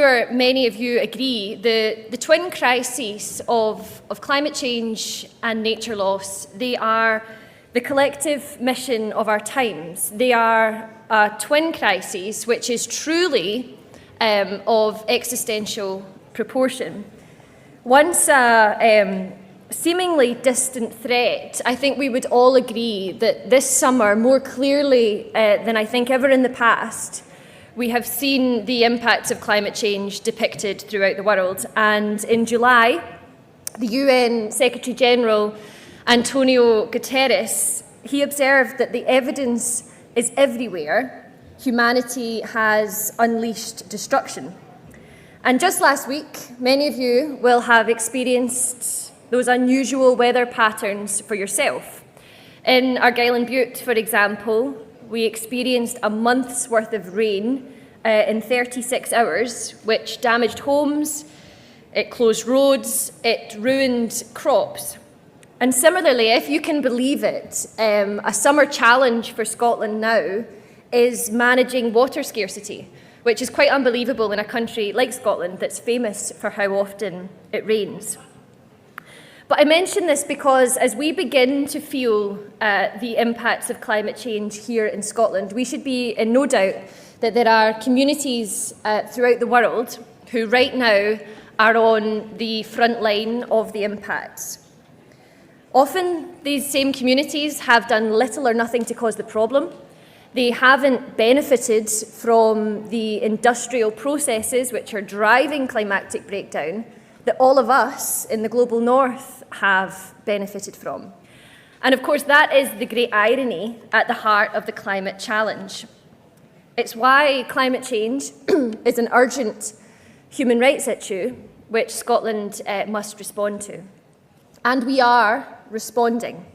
sure many of you agree, the twin crises of climate change and nature loss, they are the collective mission of our times. They are a twin crisis which is truly of existential proportion. Once a seemingly distant threat, I think we would all agree that this summer, more clearly than I think ever in the past, we have seen the impacts of climate change depicted throughout the world. And in July, the UN Secretary-General Antonio Guterres, he observed that the evidence is everywhere. Humanity has unleashed destruction. And just last week, many of you will have experienced those unusual weather patterns for yourself. In Argyll and Bute, for example, we experienced a month's worth of rain in 36 hours, which damaged homes, it closed roads, it ruined crops. And similarly, if you can believe it, a summer challenge for Scotland now is managing water scarcity, which is quite unbelievable in a country like Scotland that's famous for how often it rains. But I mention this because as we begin to feel the impacts of climate change here in Scotland, we should be in no doubt that there are communities throughout the world who right now are on the front line of the impacts. Often these same communities have done little or nothing to cause the problem. They haven't benefited from the industrial processes which are driving climatic breakdown that all of us in the global north have benefited from. And of course, that is the great irony at the heart of the climate challenge. It's why climate change is an urgent human rights issue which Scotland must respond to. And we are responding.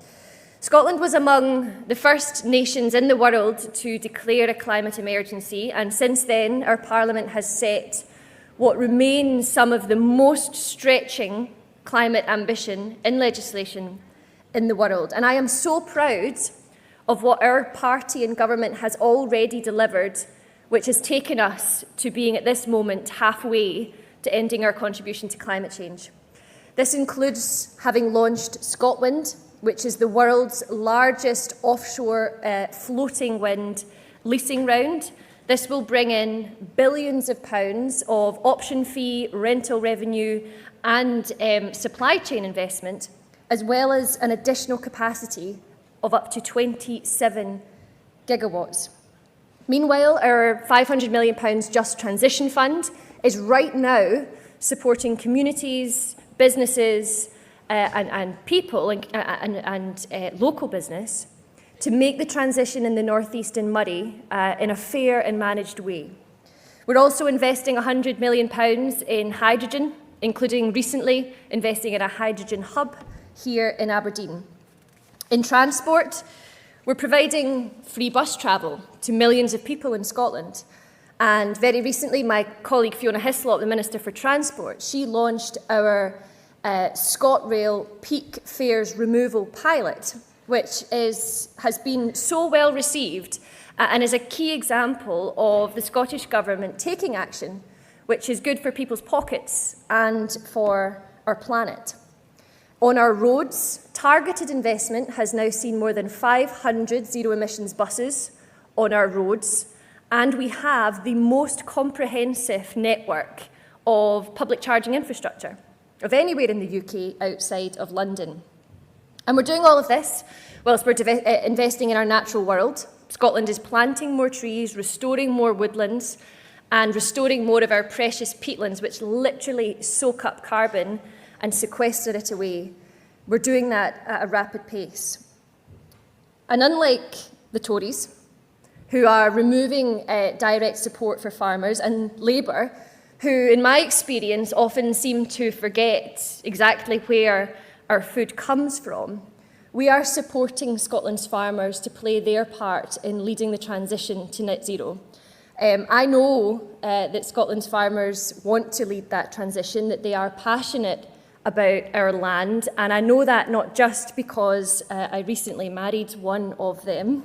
Scotland was among the first nations in the world to declare a climate emergency, and since then our Parliament has set what remains some of the most stretching climate ambition in legislation in the world. And I am so proud of what our party and government has already delivered, which has taken us to being at this moment halfway to ending our contribution to climate change. This includes having launched Scotland, which is the world's largest offshore floating wind leasing round. This will bring in billions of pounds of option fee, rental revenue and supply chain investment, as well as an additional capacity of up to 27 gigawatts. Meanwhile, our £500 million Just Transition Fund is right now supporting communities, businesses and people and local business to make the transition in the North East and Moray in a fair and managed way. We're also investing £100 million in hydrogen, including recently investing in a hydrogen hub here in Aberdeen. In transport, we're providing free bus travel to millions of people in Scotland. And very recently, my colleague Fiona Hislop, the Minister for Transport, she launched our ScotRail peak fares removal pilot, which has been so well received and is a key example of the Scottish Government taking action, which is good for people's pockets and for our planet. On our roads, targeted investment has now seen more than 500 zero-emissions buses on our roads, and we have the most comprehensive network of public charging infrastructure of anywhere in the UK outside of London. And we're doing all of this whilst we're investing in our natural world. Scotland is planting more trees, restoring more woodlands, and restoring more of our precious peatlands, which literally soak up carbon and sequester it away. We're doing that at a rapid pace. And unlike the Tories, who are removing direct support for farmers, and Labour, who, in my experience, often seem to forget exactly where our food comes from, we are supporting Scotland's farmers to play their part in leading the transition to net zero. I know that Scotland's farmers want to lead that transition, that they are passionate about our land, and I know that not just because I recently married one of them.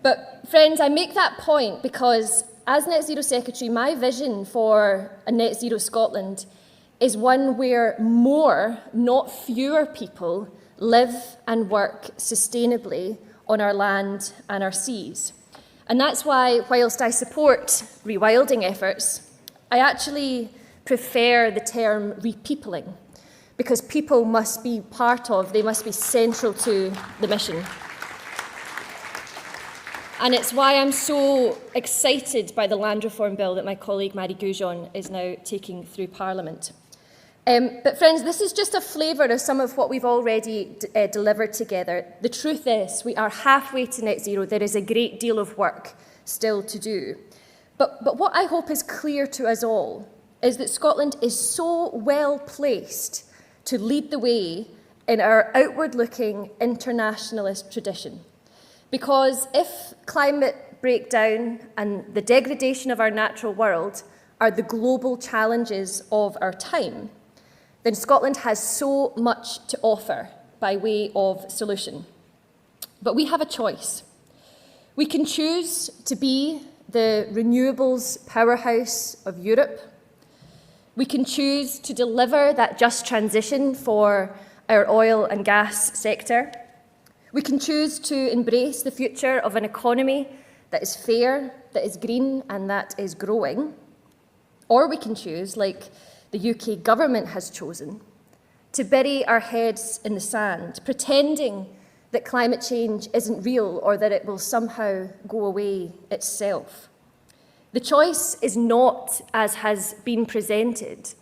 But friends, I make that point because as Net Zero Secretary, my vision for a Net Zero Scotland is one where more, not fewer people live and work sustainably on our land and our seas. And that's why, whilst I support rewilding efforts, I actually prefer the term repeopling, because people must be part of, they must be central to the mission. And it's why I'm so excited by the land reform bill that my colleague Marie Goujon is now taking through Parliament. But friends, this is just a flavour of some of what we've already delivered together. The truth is, we are halfway to net zero. There is a great deal of work still to do. But what I hope is clear to us all is that Scotland is so well placed to lead the way in our outward-looking internationalist tradition. Because if climate breakdown and the degradation of our natural world are the global challenges of our time, then Scotland has so much to offer by way of solution. But we have a choice. We can choose to be the renewables powerhouse of Europe. We can choose to deliver that just transition for our oil and gas sector. We can choose to embrace the future of an economy that is fair, that is green, and that is growing. Or we can choose, like the UK government has chosen, to bury our heads in the sand, pretending that climate change isn't real or that it will somehow go away itself. The choice is not, as has been presented,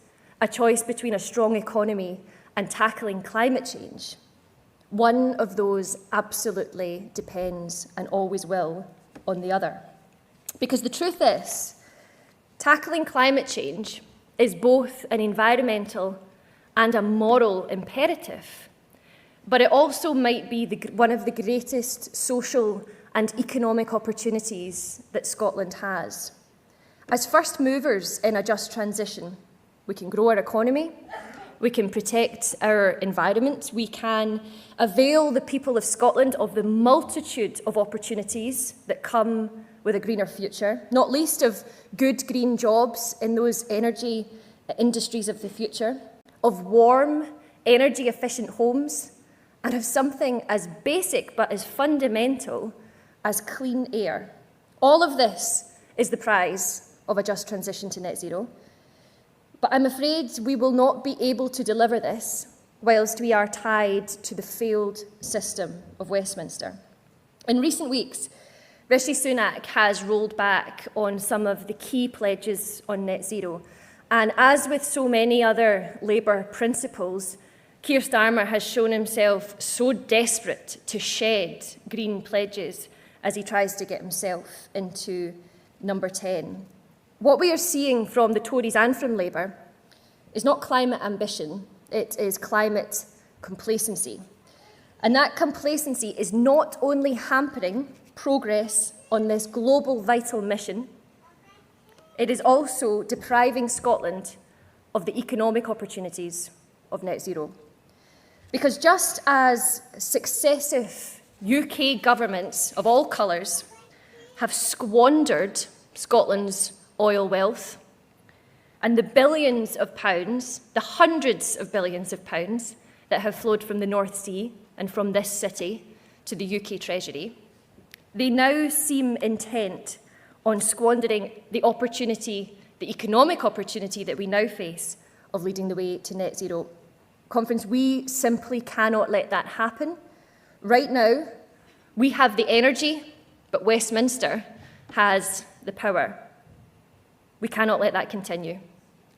a choice between a strong economy and tackling climate change. One of those absolutely depends, and always will, on the other. Because the truth is, tackling climate change is both an environmental and a moral imperative, but it also might be one of the greatest social and economic opportunities that Scotland has. As first movers in a just transition, we can grow our economy, we can protect our environment, we can avail the people of Scotland of the multitude of opportunities that come with a greener future, not least of good green jobs in those energy industries of the future, of warm, energy-efficient homes, and of something as basic but as fundamental as clean air. All of this is the prize of a just transition to net zero. But I'm afraid we will not be able to deliver this whilst we are tied to the failed system of Westminster. In recent weeks, Rishi Sunak has rolled back on some of the key pledges on net zero. And as with so many other Labour principles, Keir Starmer has shown himself so desperate to shed green pledges as he tries to get himself into number 10. What we are seeing from the Tories and from Labour is not climate ambition, it is climate complacency. And that complacency is not only hampering progress on this global vital mission, it is also depriving Scotland of the economic opportunities of net zero. Because just as successive UK governments of all colours have squandered Scotland's oil wealth and the billions of pounds, the hundreds of billions of pounds that have flowed from the North Sea and from this city to the UK Treasury, they now seem intent on squandering the opportunity, the economic opportunity that we now face of leading the way to net zero. Conference, we simply cannot let that happen. Right now, we have the energy, but Westminster has the power. We cannot let that continue.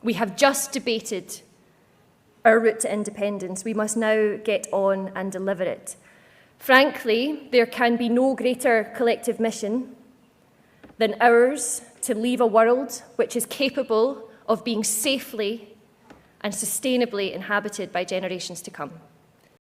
We have just debated our route to independence. We must now get on and deliver it. Frankly, there can be no greater collective mission than ours to leave a world which is capable of being safely and sustainably inhabited by generations to come.